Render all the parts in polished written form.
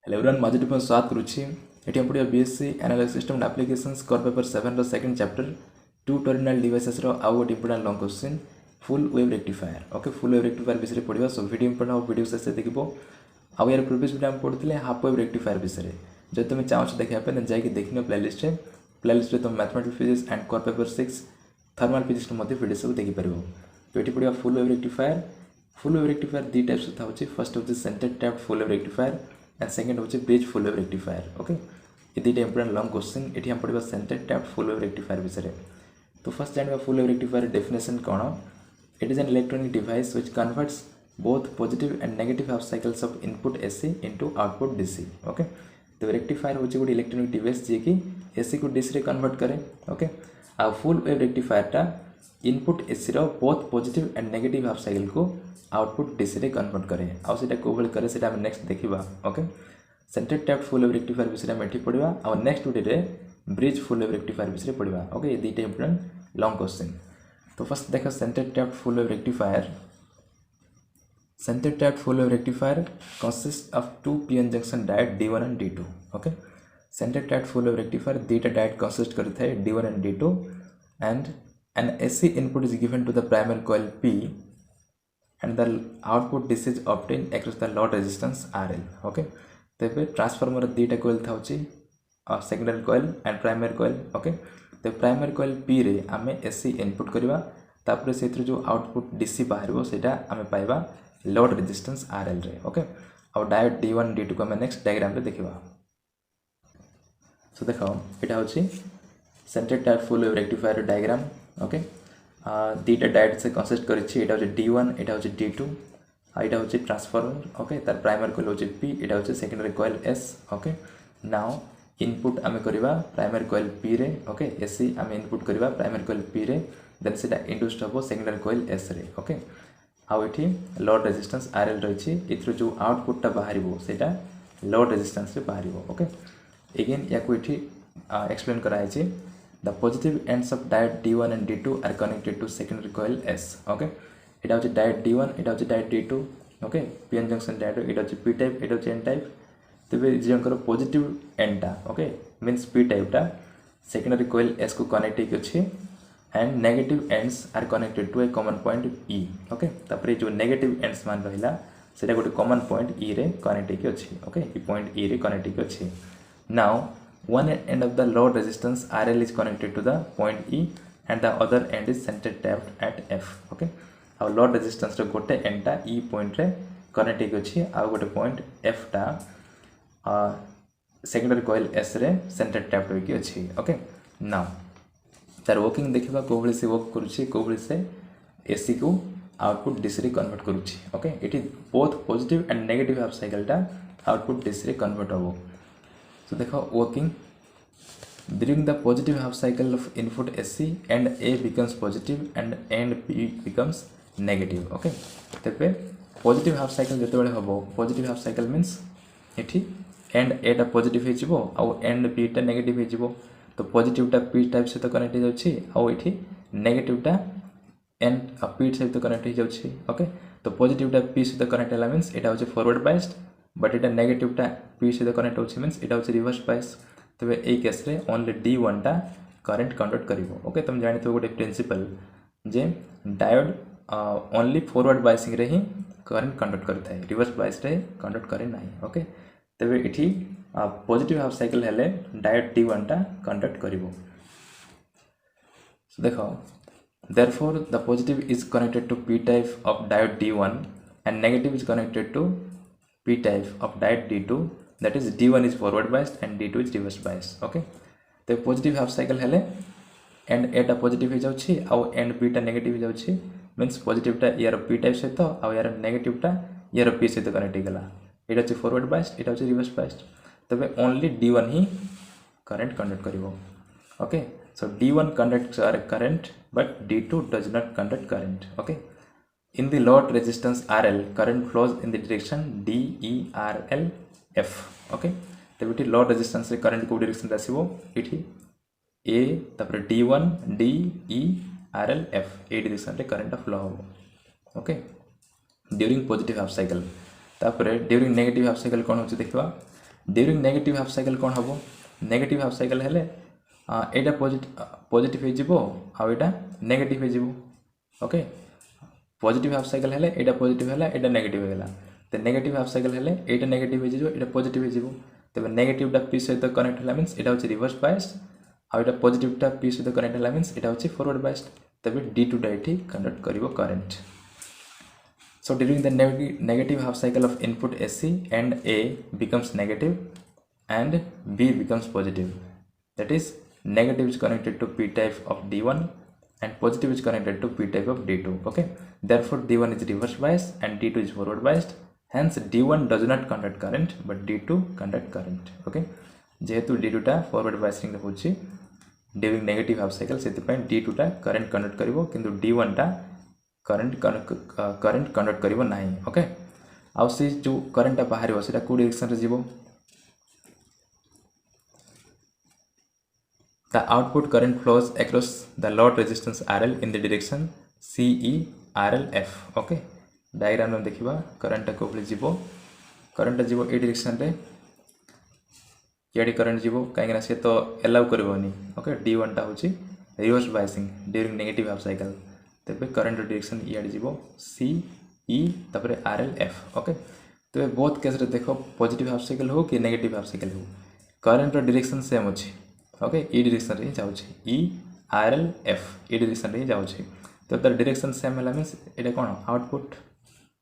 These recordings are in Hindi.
हेलो एवरीवन मजेटी पर स्वागत करुच्ची एटी हम पढ़िया BSc analysis system and applications core paper 7 रो second chapter two terminal devices रो आउ गोटे important long question full wave rectifier okay full wave rectifier विषय पढ़िया सो वीडियो इंपोर्टेंट वीडियो से देखिबो आउ यार प्रीवियस वीडियो हम पढ़ुतले हाफ वेव रेक्टिफायर विषय जब तुम चाहो देखा पे जाकि देखिनो प्लेलिस्ट तुम mathematics physics and core paper 6 thermal physics video सब देखि परबो तो ये पढ़िया फुल वेव रेक्टिफायर दी टाइप्स था होची फर्स्ट होची center tap full wave rectifier and second होची bridge full wave rectifier okay ये दुटा इंपोर्टेंट लॉन्ग क्वेश्चन एठी हम पढ़िबा center tap full wave rectifier विषय तो फर्स्ट जानबा फुल वेव रेक्टिफायर डेफिनेशन कोन it is an electronic device which converts both positive and negative half cycles of input AC into output DC okay तो रेक्टिफायर होची गोटे इलेक्ट्रॉनिक डिवाइस जे कि AC को DC रे कन्वर्ट करे ओके आ फुल वेव रेक्टिफायर टा इनपुट AC रो both positive and negative half cycle को आउटपुट DC रे कन्वर्ट करे आ सेटा कोबल करे सेटा हम नेक्स्ट देखिबा okay center tap full wave rectifier विषय हम एठी पढिबा आ नेक्स्ट वीडियो रे ब्रिज फुल वेव रेक्टिफायर विषय पढिबा ओके ये दुटा इंपोर्टेंट लॉन्ग क्वेश्चन तो फर्स्ट देखो center tap full wave rectifier Center tapped full wave rectifier consists of two p-n junction diode D1 and D2 okay center tapped full wave rectifier data diode consist करता है D1 and D2 and an AC input is given to the primary coil P and the output DC is obtained across the load resistance RL okay तेरे ट्रांसफार्मर दीटा कोइल था होची secondary coil and primary coil okay तो प्राइमरी कोइल P रे आमे AC इनपुट करबा तापर सेथि जो आउटपुट DC बाहरबो सेटा आमे पाइबा लोड रेजिस्टेंस RL रे ओके और डायोड D1 D2 को मैं नेक्स्ट डायग्राम रे देखिबा सो देखो एटा होची center tap full wave rectifier diagram okay दीटा डायोड से कंसिस्ट करिछि एटा होची D1 एटा होची D2 एटा होची ट्रांसफार्मर ओके तार प्राइमरी कोइल होची P एटा होची secondary coil S okay now input आमे करबा प्राइमरी कोइल P रे ओके AC आमे इनपुट करबा प्राइमरी कोइल P रे देन सेटा इंड्यूस्ड होबो सेकेंडरी कोइल S रे ओके आउ एठी लोड रेजिस्टेंस RL रहिछि इथरो जो आउटपुट टा बाहरिबो सेटा लोड रेजिस्टेंस रे बाहरिबो ओके अगेन या को एठी एक्सप्लेन कराय छि the positive ends of diode D1 and D2 are connected to secondary coil S okay एटा होछि डायोड D1 एटा होछि diode D2 okay PN junction diode एटा होछि P टाइप एटा होछि N टाइप तबे जेंकर पॉजिटिव एंड टा ओके मींस P टाइप टा सेकेंडरी कॉइल S को कनेक्ट अछि and negative ends are connected to a common point E okay तापरे जो negative ends मान रहिला सेटा गोटे common point E रे connect के अछि okay ई point E रे connect के अछि now one end of the load resistance RL is connected to the point E and the other end is center tapped at F okay uh load resistance रे गोटे end टा E point रे connect के अछि आ गोटे point F टा secondary coil S रे center tapped के अछि okay now तार वर्किंग देखिबा कोबले से वर्क करूची कोबले से एसी को आउटपुट डीसी रे कन्वर्ट करूची okay it is both positive and negative half cycle टा आउटपुट डीसी रे कन्वर्ट होबो सो देखो working during the positive half cycle of input AC and A becomes positive and B becomes negative okay तबे पॉजिटिव हाफ साइकिल जते बेले होबो पॉजिटिव हाफ साइकिल मींस एठी एंड ए टा पॉजिटिव हे जिवो आ एंड बी टा नेगेटिव हे जिवो तो पॉजिटिव टा P टाइप से तो कनेक्ट हो जाउछि आ एठी नेगेटिव टा N P से तो कनेक्ट हो जाउछि ओके तो पॉजिटिव टा P से तो कनेक्ट होला मींस एटा होछि forward biased but Etah negative टा P से तो कनेक्ट होछि मींस एटा होछि रिवर्स बायस तबे ए केस रे ओनली D1 टा करंट कंडक्ट करिवो ओके तुम जानितो गोटे प्रिंसिपल जे डायोड ओनली फॉरवर्ड बायसिंग रे ही करंट कंडक्ट करता है रिवर्स बायस रे कंडक्ट करे नाही ओके तबे एठी पॉजिटिव हाफ साइकिल हेले डायोड D1 टा कंडक्ट करिवो सो देखो therefore the positive is connected to P type of diode D1 and negative is connected to P type of diode D2 that is D1 is forward biased and D2 is reverse biased okay तो पॉजिटिव हाफ साइकिल हेले एंड ए टा पॉजिटिव हो जाउछि आ एंड B टा नेगेटिव हो जाउछि मींस पॉजिटिव टा यार P टाइप से तो आ यार नेगेटिव टा यार P से तो कनेक्ट गेला एटा छि फॉरवर्ड बायस्ड एटा छि रिवर्स बायस्ड तबे ओनली D1 ही करंट कंडक्ट करिवो okay so D1 conducts current but D2 does not conduct current okay in the load resistance RL current flows in the direction D E R L F okay तबे लोड रेजिस्टेंस रे करंट को डायरेक्शन रे आसीबो एठी A तपर D1 D E R L F A direction रे करंट फ्लो होबो okay during positive half cycle तापर ड्यूरिंग नेगेटिव हाफ साइकिल कोन होची देखबा ड्यूरिंग नेगेटिव हाफ साइकिल कौन हम नेगेटिव हाफ साइकिल हेले एटा पॉजिटिव हो आटा नेगेटिव हो ओके पॉजिटिव हाफ साइकिल हेले एटा पॉजिटिव है एटा नेगेटिव होगा तो नेगेटिव हाफ साइकिल हेले एटा नेगेटिव हो पॉजिटिव हो तब नेगेटिवटा पी सहित कनेक्ट है मीन्स यहाँ हूँ रिवर्स बायस्ड आटा पॉजिटिवटा पी सहित कनेक्ट है मीन्स यहाँ हूँ फॉरवर्ड बायस्ड तब D2 ये कंडक्ट कर current So during the negative half cycle of input AC and A becomes negative and B becomes positive. That is negative is connected to P type of D1 and positive is connected to P type of D2. Okay. Therefore D1 is reverse biased and D2 is forward biased. Hence D1 does not conduct current but D2 conduct current. Okay. जेहेतु D2 टा forward biasing होची during negative half cycle से D2 टा current conduct करिवो किंतु D1 टा करंट कंडक्ट करिवो नाही ओके आउ से जो करंट बाहर से को डायरेक्शन रे जीवो the output current flows across the load resistance RL in the direction CERLF okay diagram में देखिबा करंट को बोले जीवो करंट जीवो ए डायरेक्शन रे याडी करंट जीवो काहेकना से तो अलाउ करबोनी ओके D1 टा होची reverse biasing during negative half cycle तेरे करंट डायरेक्शन इड जीव CE तापर RLF ओके तो बहुत केस रे देखो पॉजिटिव हाफ साइकिल हो कि नेगेटिव हाफ साइकिल हो करंट डायरेक्शन सेम अच्छी ओके ई डायरेक्शन रे जाउछ ERLF ई डायरेक्शन रे जाउछ तो तार डायरेक्शन सेम है मीन्स एटा कोन आउटपुट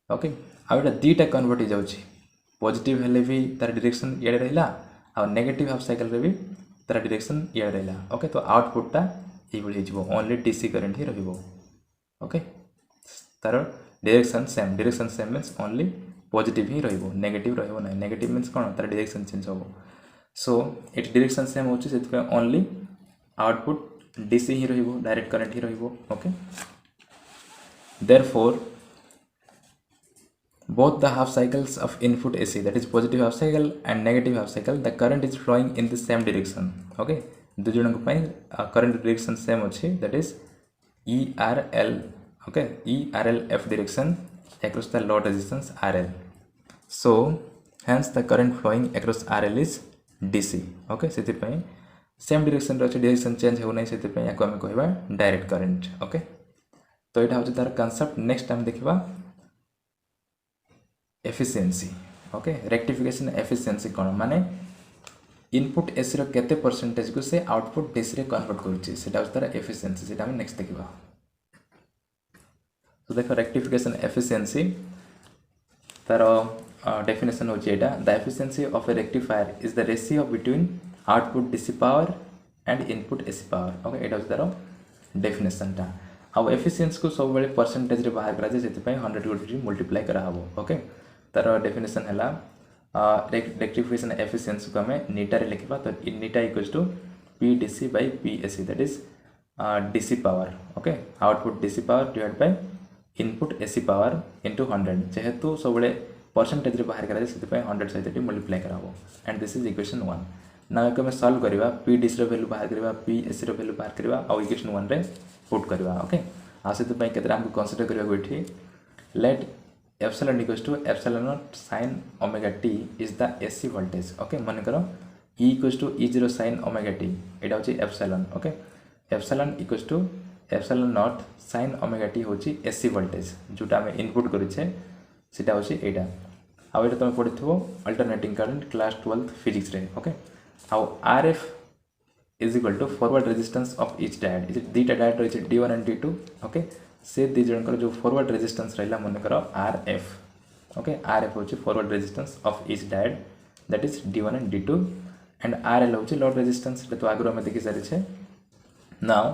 ओके आ एटा दीटा कन्वर्ट हो जाउछ पॉजिटिव हेले भी तार डायरेक्शन इड रहला आ नेगेटिव हाफ साइकिल रे भी तार डायरेक्शन इड रहला ओके तो आउटपुटटा ई बळी जीवो ओनली DC करंट ही रहइबो ओके तार direction same means only positive ही रहिबो नेगेटिव रहिबो ना नेगेटिव मीन्स कोन तार डायरेक्शन चेंज होबो सो इट डायरेक्शन सेम होची सेत ओनली आउटपुट DC ही रहिबो डायरेक्ट करंट ही रहिबो okay therefore both the half cycles of input AC that is positive half cycle and negative half cycle the current is flowing in the same direction okay दु जणक पई करंट डायरेक्शन सेम अछि that is ERL okay ERLF direction across the load resistance RL so hence the current flowing across RL is DC okay सेति पई सेम डायरेक्शन रे डायरेक्शन चेंज हो नै सेति पई याको हम कहबा डायरेक्ट करंट ओके तो एटा होची तार कांसेप्ट नेक्स्ट टाइम देखिबा एफिशिएंसी ओके रेक्टिफिकेशन एफिशिएंसी कोन माने इनपुट एसी रो केते परसेंटेज को से आउटपुट डीसी रे कन्वर्ट करछि सेटा होची तार एफिशिएंसी सेटा हम नेक्स्ट देखिबा तो देखो रेक्टिफिकेशन एफिशिएंसी तार डेफिनेशन होची एटा the efficiency of a rectifier is the ratio between output DC power and input AC power okay एटा होची तार डेफिनेशन टा अब एफिशिएंसी को सब बेले परसेंटेज रे बाहर करा जे सेति पई 100 गुड मल्टीप्लाई करा हबो ओके तार डेफिनेशन हला रेक्टिफिकेशन एफिशिएंसी को हमें नीटा रे लिखबा तो नीटा equals to PDC by PAC that is DC power okay output DC power divided by input AC power into 100 जेहेतु सब बेले परसेंटेज रे बाहर करा जे सेति पई 100 सहित मल्टीप्लाई करा हबो and this is equation 1 now को हमें सॉल्व करबा PDC रो वैल्यू बाहर करबा PAC रो वैल्यू बाहर करबा और इक्वेशन 1 रे पुट करबा ओके आ सेति पई केतरा हमको कंसीडर करबा गोठी late epsilon equals to epsilon naught sin omega t is the AC voltage okay मन करो E equals to E0 sin omega t एटा होची epsilon okay epsilon equals to epsilon naught sin omega t होची AC voltage जोटा हमें इनपुट करिछे सेटा होची एटा आ एटा तुम पढिथबो alternating current class 12th physics रे okay how RF is equal to forward resistance of each diode is it data diode is D1 and D2 okay से दी जनकर जो फॉरवर्ड रेजिस्टेंस रहला मन करो RF ओके RF होची forward resistance of each diode that is D1 and D2 and RL होची लोड रेजिस्टेंस तो आगरो में देखि सारी छे now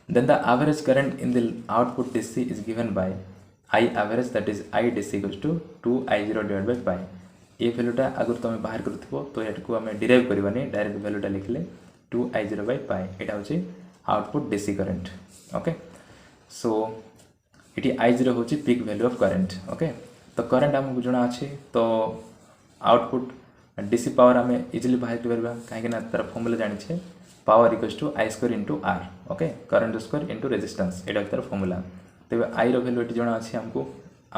then the average current in the output DC is given by I average that is I DC equals to 2I0 divided by pi ए वैल्यूटा अगर तुम बाहर करथबो तो एटको हमें डिराइव करबानी डायरेक्ट वैल्यूटा लिखले 2I0 by pi एटा होची output DC current okay so इटी I0 होची peak value of current okay तो करंट हमको जणा अछि तो आउटपुट डीसी पावर हमें इजीली बाहर करबा काहे कि ना तार फार्मूला जानि छे power equals to I square into R okay current square into resistance एटा तार फार्मूला तबे I रो वैल्यू इटी जणा अछि हमको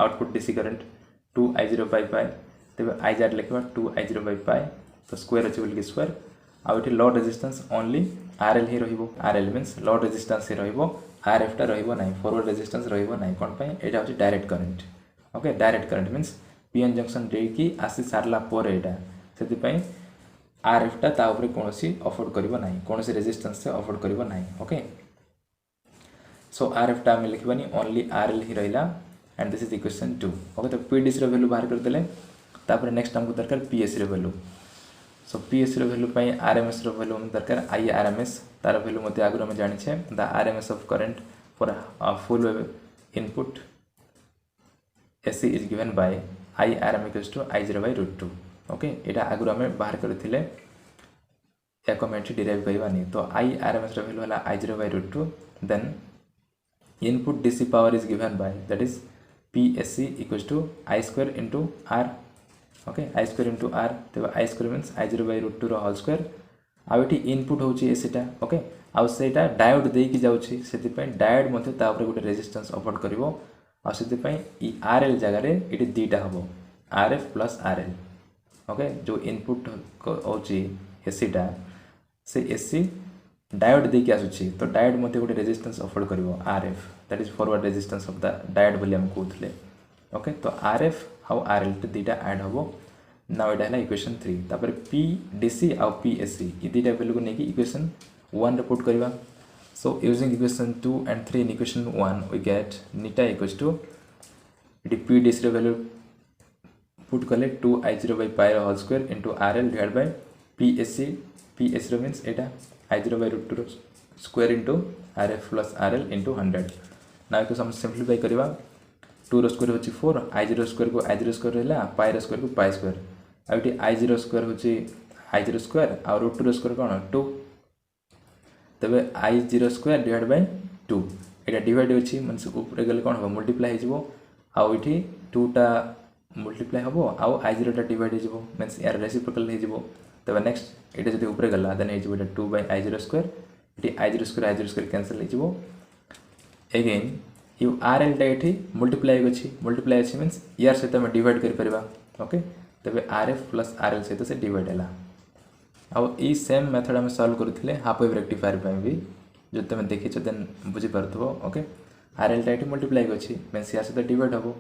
output DC current 2I0 by pi तबे I जार लिखबा 2I0 by pi तो स्क्वायर अच्छे बोलिक square out load resistance only RL ही रहिबो आरएल मीन्स लोड रेजिस्टेंस ही रहिबो आरएफ टा रहिबो नाही फॉरवर्ड रेजिस्टेंस रहिबो नाही कोन पय एटा होची direct current okay direct current means PN junction देकी आसी सारला पर एटा सेति पय आरएफ टा ता ऊपर कोनोसी अफोर्ड करिवो नाही कोनोसी रेजिस्टेंस से अफोर्ड करिवो नाही ओके सो आरएफ टा हम लिखबानी ओनली आरएल ही रहिला and this is equation 2 okay तो पीडीसी रो वैल्यू बाहर कर देले तापर नेक्स्ट हमको दरकार पीएससी रो वैल्यू सो पीएससी रो वैल्यू पाई आरएमएस रो वैल्यू हम दरकार आईआरएमएस तार वैल्यू मते आगु हम जानि छे the RMS of current for a full wave input AC is given by IRM equals to I0/√2 okay एटा आगु हम बाहर करथिले या कमेंट डिराइव करबानी तो आईआरएमएस रो वैल्यू हला I0/√2 then input DC power is given by that is PSC equals to I square into R okay I square into R तो I square means I0/√2 रो होल स्क्वायर आ एठी इनपुट होची एसीटा ओके आ सेटा डायोड देई कि जाउची सेति पय डायोड मध्ये ता ऊपर गोटे रेजिस्टेंस अफोर्ड करबो आ सेति पय ई RL जगह रे एठी दीटा हबो RF प्लस RL ओके जो इनपुट होची एसीटा से एसी डायोड दे के आसुची तो डायोड मध्ये गोटे रेजिस्टेंस अफोर्ड करबो RF that is forward resistance of the diode बोली हम कहथले ओके तो RF हाउ RL तो दीटा ऐड हबो नाउ एटा हला इक्वेशन 3 तापर PDC और PSC ई दीटा वैल्यू को नेकी इक्वेशन 1 रे पुट करबा so using equation 2 and 3 in equation 1 we get नीटा इक्वल्स टू इट PDC रे वैल्यू पुट करले 2I0/pi whole square into RL divide by PSC रो मींस एटा I0/√2 square into RF plus RL into 100 ना को हम सिंप्लीफाई करबा 2 रो स्क्वायर होची 4 I0 स्क्वायर को I0 स्क्वायर रहला पाई रो स्क्वायर को पाई स्क्वायर आ एटी I0 स्क्वायर होची I0 स्क्वायर आ √2 रो स्क्वायर कोन 2 तबे I0 square divide by 2 Etah divide होची मानस ऊपर गेले कोन हो मल्टीप्लाई हिजबो आ एटी 2 टा मल्टीप्लाई हबो आ I0 टा डिवाइड हिजबो मींस यार रेसिप्रोकल हिजबो तबे नेक्स्ट एटा जदी ऊपर गला देन हिजबो एटा 2/I0 स्क्वायर एटी I0 स्क्वायर कैंसिल हिजबो अगेन यू RL टा एठी मल्टीप्लाई अछि मींस यार सहित हम डिवाइड कर परबा ओके तबे RF प्लस RL सहित से डिवाइड हला आ ई सेम मेथड हम सॉल्व करथिले हाफ वेव रेक्टिफायर पे भी जो तमे देखि छ देन बुझि परथबो ओके RL टा एठी मल्टीप्लाई अछि मींस यार सहित डिवाइड हबो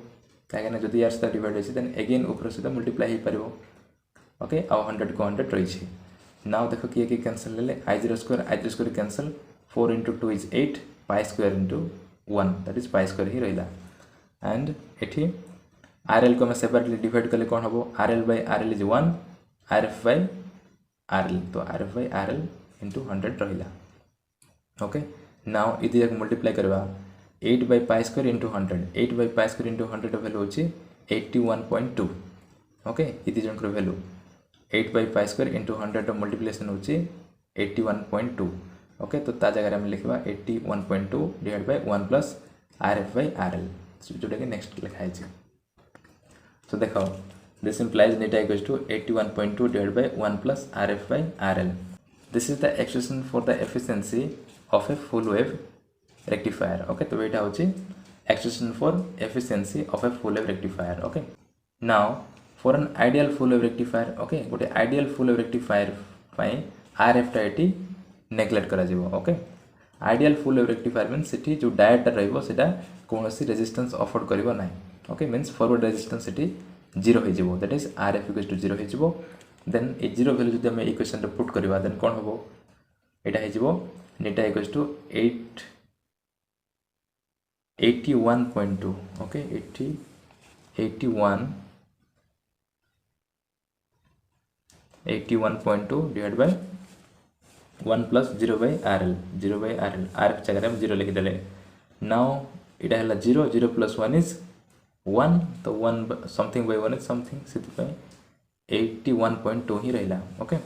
काहे जदि यार सहित डिवाइड अछि देन अगेन ऊपर सहित मल्टीप्लाई ही परबो ओके आ 100 को 100 रही छी नाउ देखो कि कैंसिल ले I0 square cancel 4 into 2 is 8 pi square into 1 that is pi square ही रहिला एंड एठी RL को हम सेपरेटली डिवाइड करले कोन हबो RL/RL is 1 RF/RL तो RF/RL into 100 रहिला ओके नाउ इदि एक मल्टीप्लाई करबा 8/pi square into 100 8/pi square into 100 value होची 81.2 ओके इदि जनकर value 8/pi square into 100 multiplication होची 81.2 ओके तो ता जगह हम लिखबा 81.2 डिवाइड बाय 1 प्लस RF/RL जोटा के नेक्स्ट लिखा है सो देखो दिस इंप्लाइज नेटा equals to 81.2 divide by 1 plus RF/RL this is the expression for the efficiency of a full wave rectifier okay तो एटा होची expression for efficiency of a full wave rectifier okay now for an ideal full wave rectifier okay गोटे आइडियल फुल वेव रेक्टिफायर पाई RF टा एटी नेग्लेक्ट करा जिवो okay ideal full wave rectifier means सिटी जो डायोड टा रहइबो सेटा कोनोसी रेजिस्टेंस अफोर्ड करिवो नाही ओके मींस फॉरवर्ड रेजिस्टेंस सिटी 0 हो जिवो that is RF equals to 0 हो जिवो देन ए 0 वैल्यू जदि हम इक्वेशन रे पुट करबा देन कोन होबो एटा हो जिवो नेटा equals to 81.2 okay 81.2 divide by 1 plus 0/RL RF जगह हम 0 लिख देले नाउ इटा हला 0 प्लस 1 इज 1 तो 1 something bye 1 is something city पे 81.2 ही रहला ओके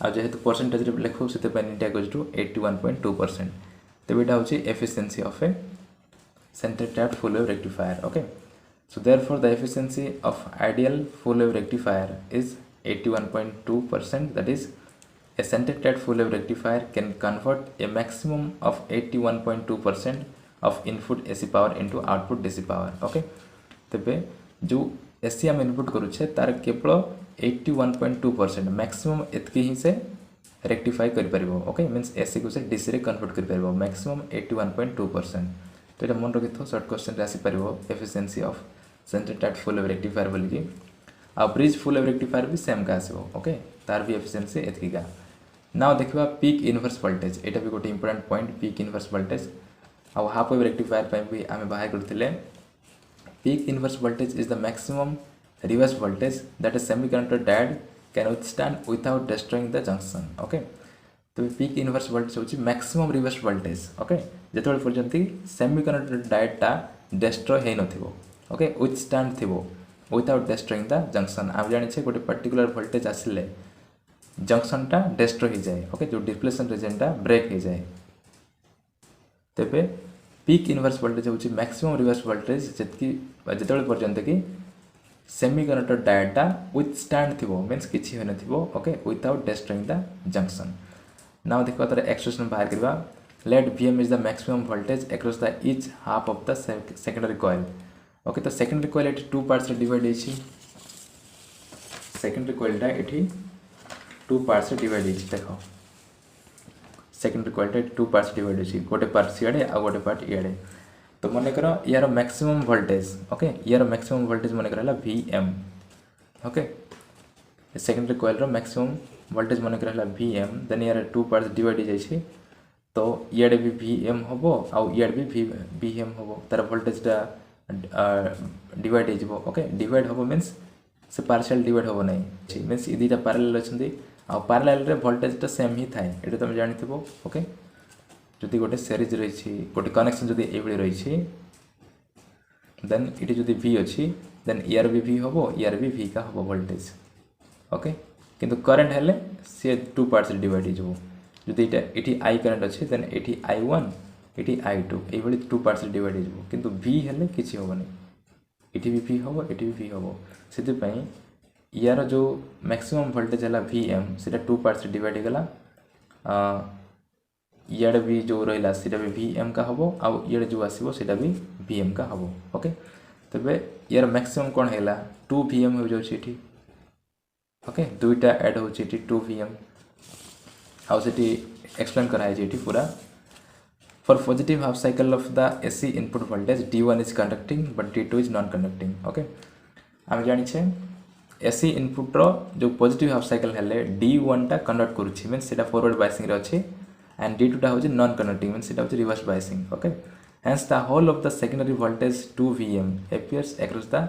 आ जेहेतु परसेंटेज रे लिखो सिति पे इटा इक्वल्स टू 81.2% तो बेटा होची efficiency of A center tapped full wave rectifier okay so therefore the efficiency of ideal full wave rectifier is 81.2% that is a center tapped full wave rectifier can convert a maximum of 81.2% of input AC power into output DC power okay तबे जो AC हम इनपुट करूछे तार केवल 81.2% मैक्सिमम एतकी ही से रेक्टिफाई कर परिबो ओके मींस एसी को से डीसी रे कन्वर्ट कर परिबो मैक्सिमम 81.2%। तो एटा मन रखिथो शॉर्ट क्वेश्चन रे आसी परिबो efficiency of center tap full wave rectifier बोली कि आ ब्रिज फुल वेव रेक्टिफायर भी सेम का आसीबो ओके तार भी एफिशिएंसी एतकी का। नाउ देखिबा पीक इनवर्स वोल्टेज एटा भी गोटे important point peak inverse voltage आ हाफ वेव रेक्टिफायर पे भी आमे बाहर करथिले। Peak inverse voltage is the maximum reverse voltage that a semiconductor diode can withstand without destroying the junction. Okay, तो peak inverse voltage होची maximum reverse voltage. Okay, जेतोल पर्यंत semiconductor diode टा destroy हे नथिबो. Okay, withstand थिबो without destroying the junction. आप जानि छे गोटे पर्टिकुलर वोल्टेज आसिले जंक्शन टा destroy हो जाए. Okay, जो डिप्लेशन रीजन टा ब्रेक हो जाए. तेबे पीक इनवर्स वोल्टेज होची मैक्सिमम रिवर्स वोल्टेज जेतकी जेतोल पर्यंत कि सेमीकंडक्टर डायोड टा विथस्टैंड थिबो मींस किछि होय नथिबो okay without destroying the junction. Now देखो तर एक्सप्रेशन बाहर करबा let Vm is the maximum voltage across the each half of the secondary coil. Okay तो सेकेंडरी कॉइल एटी टू पार्ट्स रे डिवाइड हेछि सेकेंडरी कॉइल टा एटी टू पार्ट्स रे डिवाइड हेछि देखो secondary coil to parts divide होछि गोटे पार्ट सियाडे आ गोटे पार्ट इयाडे। तो मन कर यार मैक्सिमम वोल्टेज ओके यार मैक्सिमम वोल्टेज मन कर Vm ओके सेकेंडरी कॉइल रो मैक्सिमम वोल्टेज मन कर Vm देन यार टू पार्ट्स डिवाइड हो जाइछि तो इयाडे भी Vm होबो आ इयाडे भी Vm होबो तार वोल्टेज टा डिवाइड हो जिवो ओके डिवाइड होबो मींस से पार्शियल डिवाइड होबो नै मींस ई दुटा पैरेलल अछंती आ पैरेलल रे वोल्टेज टा सेम ही थाए एटा तुम जानिथिबो ओके जदि गोटे सीरीज रही गोटे कनेक्शन जदि एभली रही देन इटी जदि V अच्छी देन यार भी V होबो यार भी V का होबो वोल्टेज ओके किंतु करंट हेले से टू पार्ट्स डिवाइड हो जबो जदि इटी I करंट अच्छी देन इटी I1 इटी I2 एभली टू पार्ट्स डिवाइड हो जबो किंतु V हेले किछि होबनी इटी भी V होबो इटी भी V होबो सेति पई यार जो मैक्सिमम वोल्टेज है Vm से टू पार्ट्स डिवाइड हो गला इयाडे भी जो रहा सीटा भी Vm का हम आउ इयाडे जो आसो सीटा भी Vm का हम ओके तबे यार मैक्सिमम कौन है 2 Vm हो जाउछि ओके दुईटा ऐड हो 2 Vm आउ सेठी एक्सप्लेन कराई जेठी पूरा for positive half cycle of the AC input voltage D1 is conducting but D2 is non conducting okay आम जानि छे AC इनपुट रो जो पॉजिटिव हाफ साइकिल हेले D1 टा कंडक्ट करूछि मींस सेटा फॉरवर्ड बायसिंग रे अछि and D2 टा होछि नॉन कंडक्टिंग मींस सेटा होछि reverse biasing okay hence the whole of the secondary voltage 2 Vm appears across the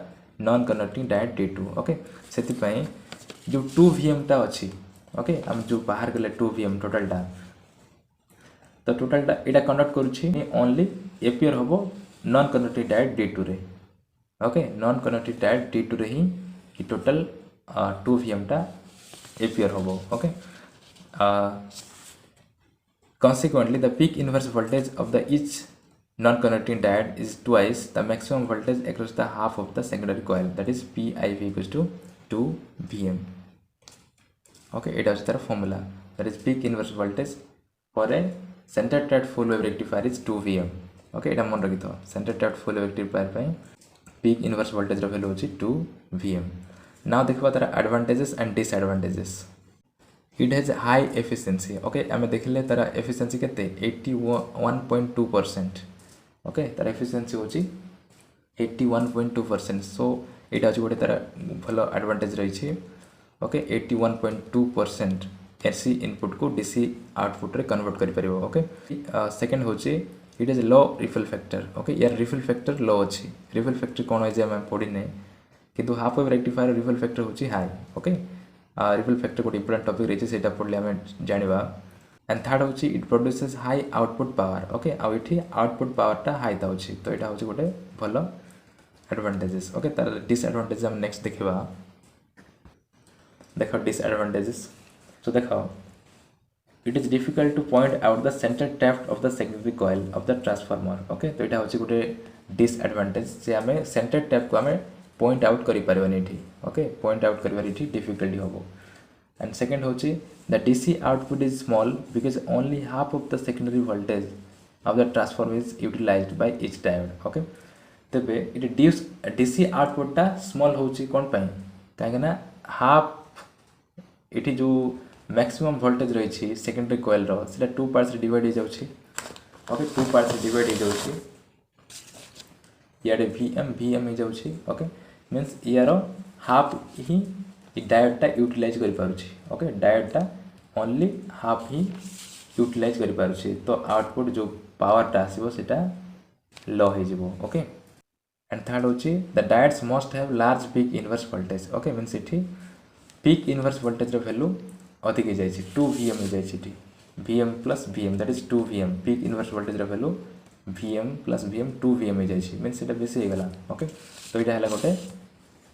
non conducting diode D2 okay सेति पई जो 2 Vm टा अछि ओके हम जो बाहर गले 2 Vm टोटल टा तो टोटल टा एटा कंडक्ट करूछि ओनली appear होबो नॉन कंडक्टिंग डायोड D2 रे okay non conducting diode D2 रे ही कि टोटल 2 Vm टा appear होबो okay consequently the peak inverse voltage of the each non-conducting diode is twice the maximum voltage across the half of the secondary coil that is PIV equals to 2 Vm okay it is the formula that is peak inverse voltage for a center tapped full wave rectifier is 2 Vm okay eta mon rakito center tapped full wave rectifier pai peak inverse voltage ro value hochi 2 Vm now देखबा तार advantages and disadvantages it has high efficiency okay आमे देखले तार efficiency केते 81.2% okay तार efficiency होची 81.2% so एटा होची गोटे तार भलो एडवांटेज रही छी okay 81.2% AC इनपुट को DC आउटपुट रे कन्वर्ट करि परिबो okay सेकंड होची it is low refill factor okay यार रिफिल फैक्टर लो अछि रिफिल फैक्टर कोन होय जे हम पढी नै किंतु half wave rectifier ripple factor होची हाई okay रिफिल फैक्टर गोटे इंपोर्टेंट टॉपिक रही है पढ़ले आम जाना एंड थर्ड होची it produces high output power okay आउ इठी आउटपुट पावर टा हाई था होची तो एटा होची गोटे भलो एडवांटेजेस ओके तार डिसएडवांटेज हम नेक्स्ट देखिबा देखो डिसएडवांटेजेस तो देखो it is difficult to point out the center tapped of the secondary coil of the transformer okay तो एटा होची गोटे डिसएडवांटेज जे हमें सेंटर टैप को हमें पॉइंट आउट करि परबनी इठी ओके पॉइंट आउट करिवार इठी डिफिकल्टी होबो एंड सेकंड होची the DC output is small because only half of the secondary voltage of the transformer is utilized by each diode okay तबे इट डीसी आउटपुट टा स्मॉल होची कोन पई काहे ना हाफ ये जो मैक्सिमम वोल्टेज रही सेकेंडरी कॉइल रो टू पार्ट्स डिवाइड हो जाउछि ओके टू पार्ट्स डिवाइड हो जाउछि इे वीएम हो जाउछि ओके मीन्स यार हाफ ही डायोडटा यूटिलाइज कर पारुछि ओके डायोडटा ओनली हाफ ही यूटिलाइज कर पारुछि तो आउटपुट जो पावरटा आसीबो सेटा लो हो जिवो ओके एंड थर्ड होछि the diodes must have large peak inverse voltage okay means इठी पीक इनवर्स वोल्टेज रो वैल्यू अधिक हो जाइछि 2 vm हो जाइछि इठी vm plus vm that is 2 vm peak inverse voltage रो value vm plus vm 2 vm हो जाइछि मीन्स सेटा बेसी हो गला ओके तो इटा हला गोटे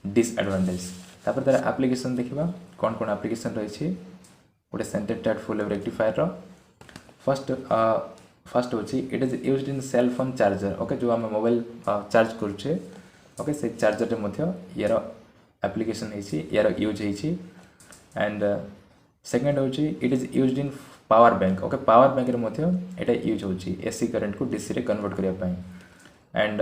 डिसएडवांटेज तापर तार एप्लीकेशन देखिबा कोन कोन एप्लीकेशन रही गोटे center tap full wave rectifier रो फर्स्ट होची it is used in cell phone charger okay जो हम मोबाइल चार्ज करछे ओके से चार्जर रे मध्य यार एप्लीकेशन हेछि यार यूज हेछि एंड सेकंड होची it is used in power bank okay power bank रे मध्य एटा यूज होची एसी करंट को डीसी रे कन्वर्ट करिया पई एंड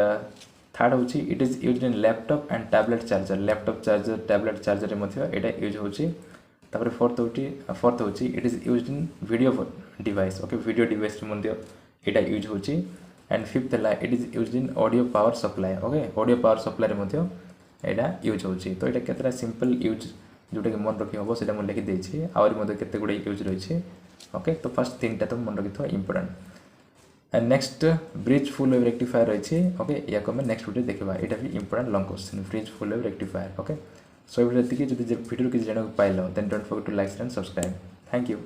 थर्ड होची it is used in laptop and tablet charger tablet charger रे मध्य एटा यूज होची तापर फोर्थ होची it is used in video device okay video device रे मध्य एटा यूज होची एंड फिफ्थ ला it is used in audio power supply okay audio power supply रे मध्य एटा यूज होची तो एटा केतरा सिंपल यूज जोटा कि मन रखी हम से लिखि देछि आउरी मध्य केते गुडे यूज रही ओके तो फर्स्ट तीन टा तो मन रखि important and next bridge full wave rectifier रही ओके या को नेक्स्ट वीडियो देखा यहाँ भी important long question bridge full wave rectifier okay so video video किसी जानक पाइल then don't forget to like and subscribe thank you.